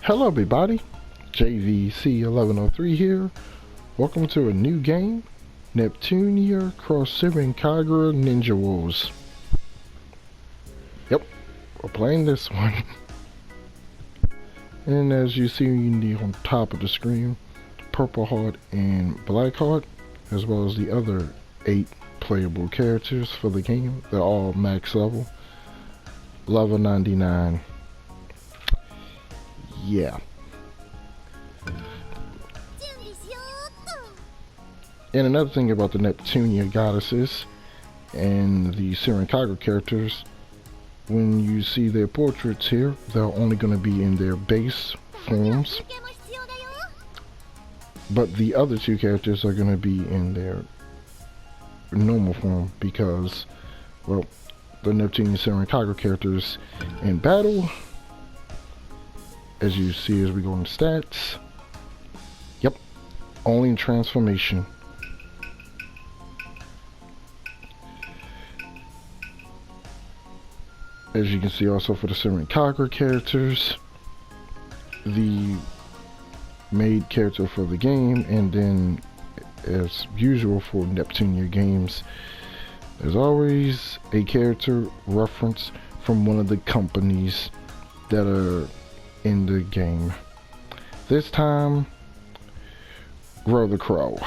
Hello everybody, JVC1103 here. Welcome to a new game, Neptunia x SENRAN KAGURA Ninja Wars. Yep, we're playing this one. And as you see on top of the screen, purple heart and black heart, as well as the other 8 playable characters for the game. They're all max level 99. Yeah. And another thing about the Neptunia goddesses and the SENRAN KAGURA characters, when you see their portraits here, they're only going to be in their base forms. But the other 2 characters are going to be in their normal form because, well, the Neptunia SENRAN KAGURA characters in battle, as you see as we go into stats, yep, only in transformation. As you can see also for the SENRAN KAGURA characters, the made character for the game, and then as usual for Neptunia games, there's always a character reference from one of the companies that are in the game. This time, Grow the Crow.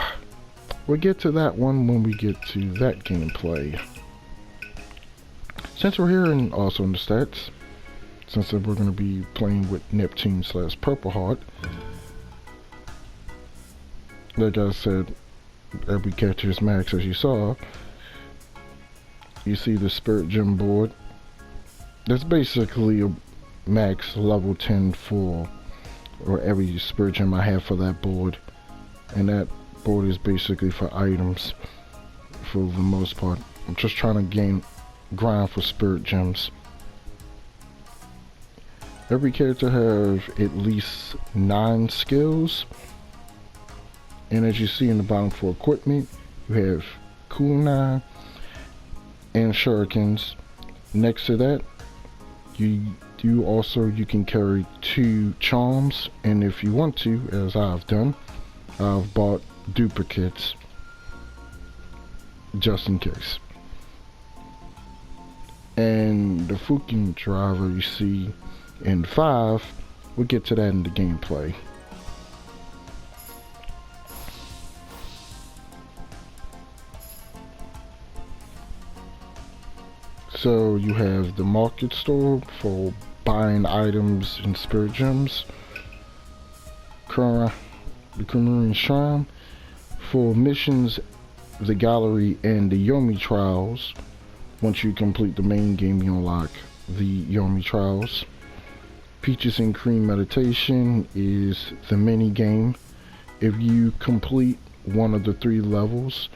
We'll get to that one when we get to that gameplay. Since we're here and also in the stats, since we're going to be playing with Neptune / Purple Heart, like I said, every character is max as you saw. You see the Spirit Gem board. That's basically a max level 10 for or every Spirit Gem I have for that board. And that board is basically for items for the most part. I'm just trying to grind for Spirit Gems. Every character has at least 9 skills. And as you see in the bottom for equipment, you have kunai and shurikens. Next to that, you can carry 2 charms, and if you want to, as I've done, I've bought duplicates just in case. And the Fukin driver you see in 5, we'll get to that in the gameplay. So you have the market store for buying items and Spirit Gems, the Kremlin Shrine for missions, the gallery, and the Yomi trials. Once you complete the main game, you unlock the Yomi trials. Peaches and Cream Meditation is the mini game. If you complete one of the 3 levels,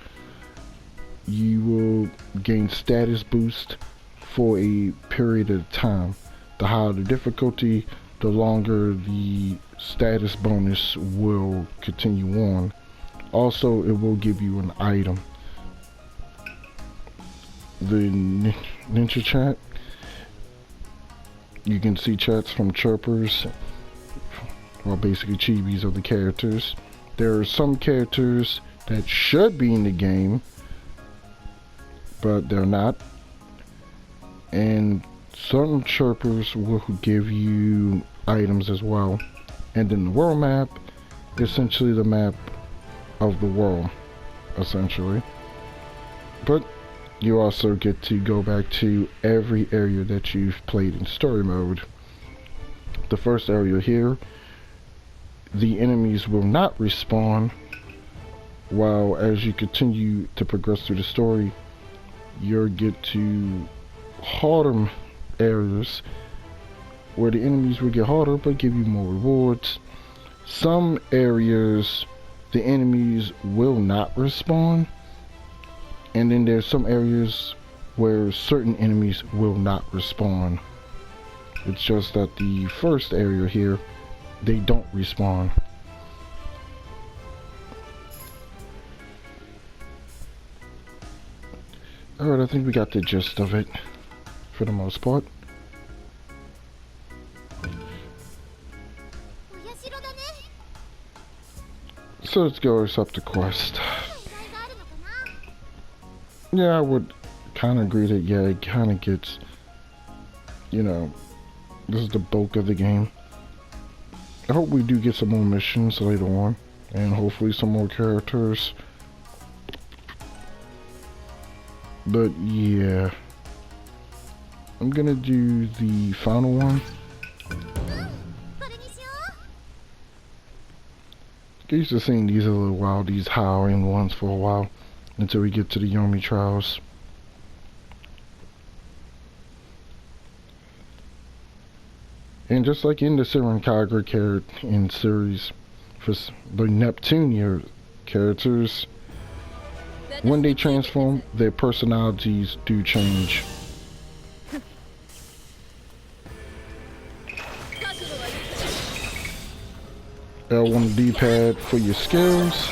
you will gain status boost for a period of time. The higher the difficulty, the longer the status bonus will continue on. Also, it will give you an item. The Ninja chat, you can see chats from chirpers, or basically chibis of the characters. There are some characters that should be in the game, but they're not. And certain chirpers will give you items as well. And then the world map, essentially the map of the world, essentially. But you also get to go back to every area that you've played in story mode. The first area here, the enemies will not respawn, while as you continue to progress through the story, you'll get to harder areas where the enemies will get harder but give you more rewards. Some areas the enemies will not respawn, and then there's some areas where certain enemies will not respawn. It's just that the first area here, they don't respawn. Alright, I think we got the gist of it for the most part. So let's go accept the quest. Yeah, I would kind of agree that, yeah, it kind of gets, you know, this is the bulk of the game. I hope we do get some more missions later on, and hopefully some more characters. But yeah, I'm gonna do the final one. Get used to seeing these a little while, these howling ones for a while, until we get to the Yomi trials. And just like in the SENRAN Kagura in series, for the Neptunia characters, when they transform, their personalities do change. L1 D-pad for your skills.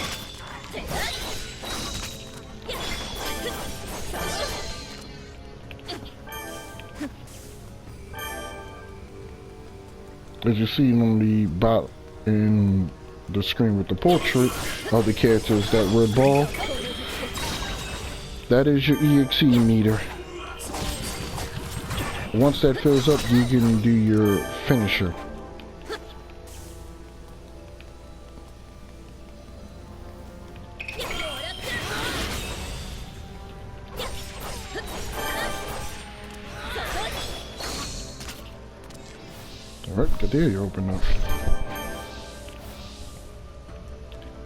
As you see on the bot in the screen with the portrait of the characters, that red ball, that is your EXE meter. Once that fills up, you can do your finisher. Alright, good there, you open up.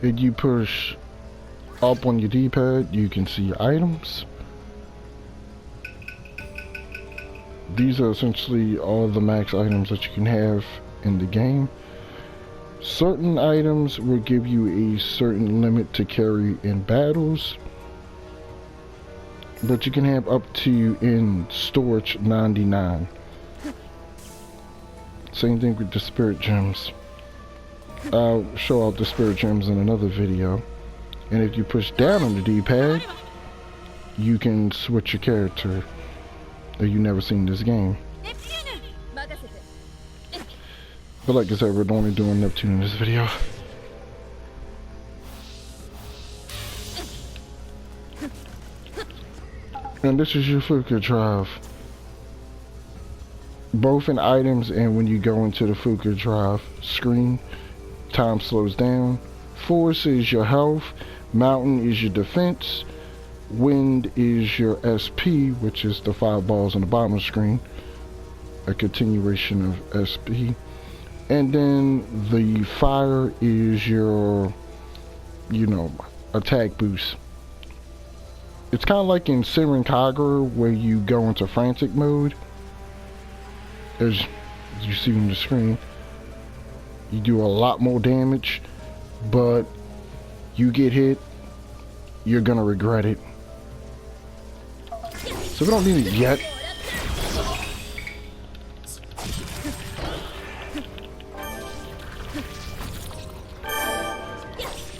If you push up on your D-pad, you can see your items. These are essentially all the max items that you can have in the game. Certain items will give you a certain limit to carry in battles, but you can have up to in storage 99. Same thing with the spirit gems. I'll show out the spirit gems in another video. And if you push down on the D-pad, you can switch your character that you've never seen in this game. But like I said, we're only doing Neptune in this video. And this is your Fuka drive. Both in items and when you go into the Fuka drive screen, time slows down. Force is your health, mountain is your defense, wind is your SP, which is the 5 balls on the bottom of the screen, a continuation of SP, and then the fire is your, you know, attack boost. It's kind of like in SENRAN Kagura where you go into frantic mode. As you see on the screen, you do a lot more damage, but you get hit, you're gonna regret it. So we don't need it yet.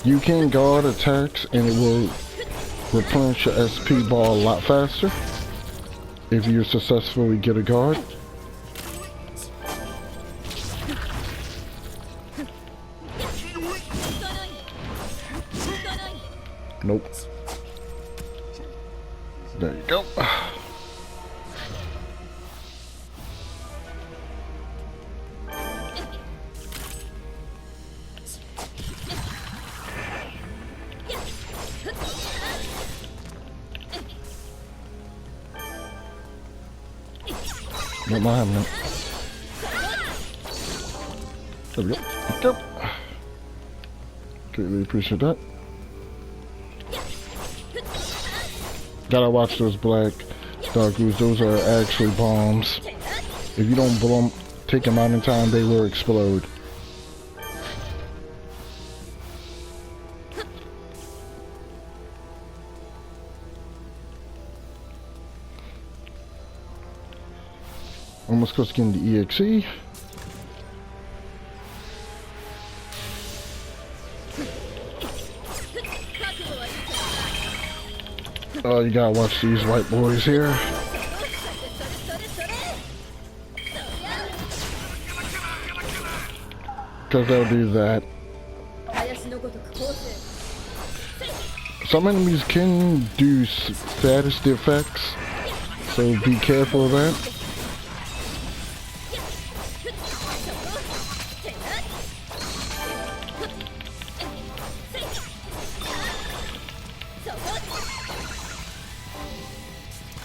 You can guard attacks and it will replenish your SP bar a lot faster if you successfully get a guard. Nope. There you go. Not my hammer. There we go. There we go. Greatly appreciate that. Gotta watch those black Darkus. Those are actually bombs. If you don't blow them, take them out in time, they will explode. Almost close to getting the EXE. Oh, you gotta watch these white boys here. Because they'll do that. Some enemies can do status effects, so be careful of that.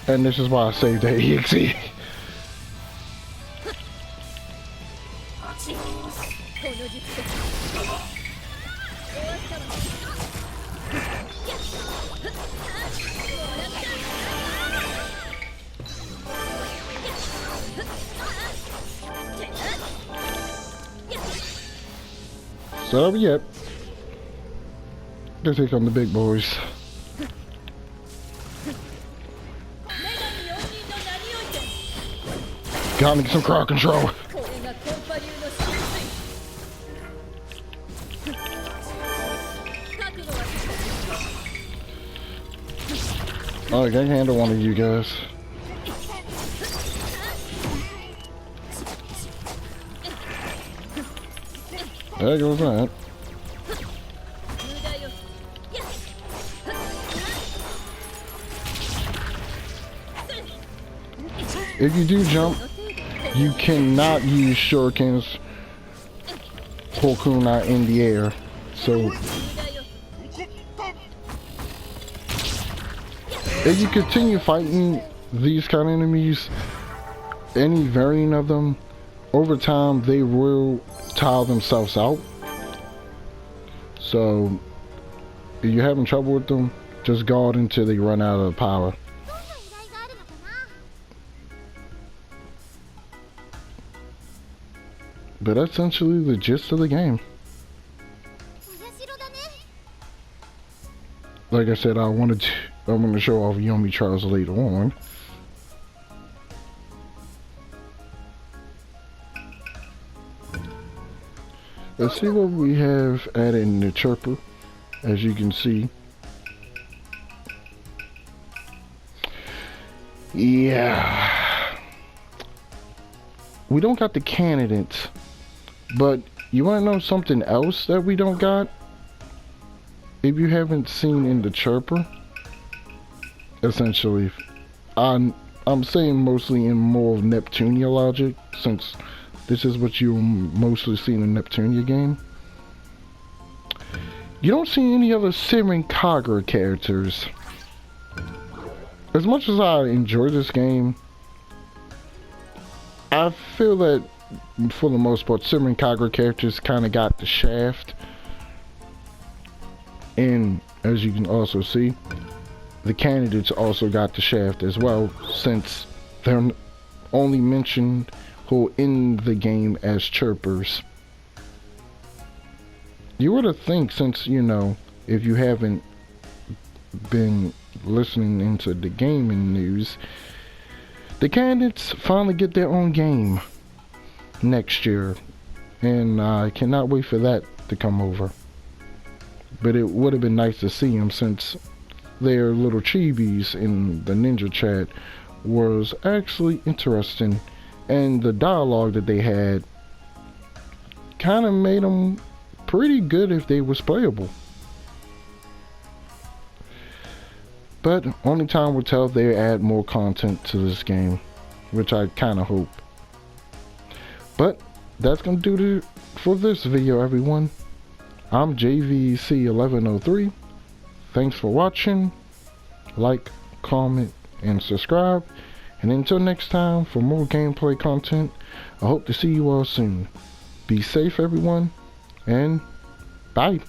And this is why I saved that EXE. So yeah, let's take on the big boys. Gotta get some crowd control. Oh, I can handle one of you guys. There goes that. If you do jump, you cannot use shurikens Hokuna in the air. So if you continue fighting these kind of enemies, any variant of them, over time they will tile themselves out. So if you're having trouble with them, just guard until they run out of power. But that's essentially the gist of the game. Like I said, I'm going to show off Yomi Trials later on. Let's see what we have added in the chirper. As you can see, yeah, we don't got the candidates, but you want to know something else that we don't got? If you haven't seen in the chirper, essentially, I'm saying mostly in more of Neptunia logic, since this is what you mostly see in the Neptunia game. You don't see any other SENRAN KAGURA characters. As much as I enjoy this game, I feel that for the most part, SENRAN KAGURA characters kind of got the shaft. And as you can also see, the candidates also got the shaft as well, since they're only mentioned who in the game as chirpers. You would have think, since, you know, if you haven't been listening into the gaming news, the candidates finally get their own game next year, and I cannot wait for that to come over. But it would have been nice to see them, since their little chibis in the ninja chat was actually interesting, and the dialogue that they had kind of made them pretty good if they was playable. But only time will tell if they add more content to this game, which I kind of hope. But that's gonna do it for this video, everyone. I'm JVC1103. Thanks for watching. Like, comment, and subscribe. And until next time, for more gameplay content, I hope to see you all soon. Be safe, everyone, and bye.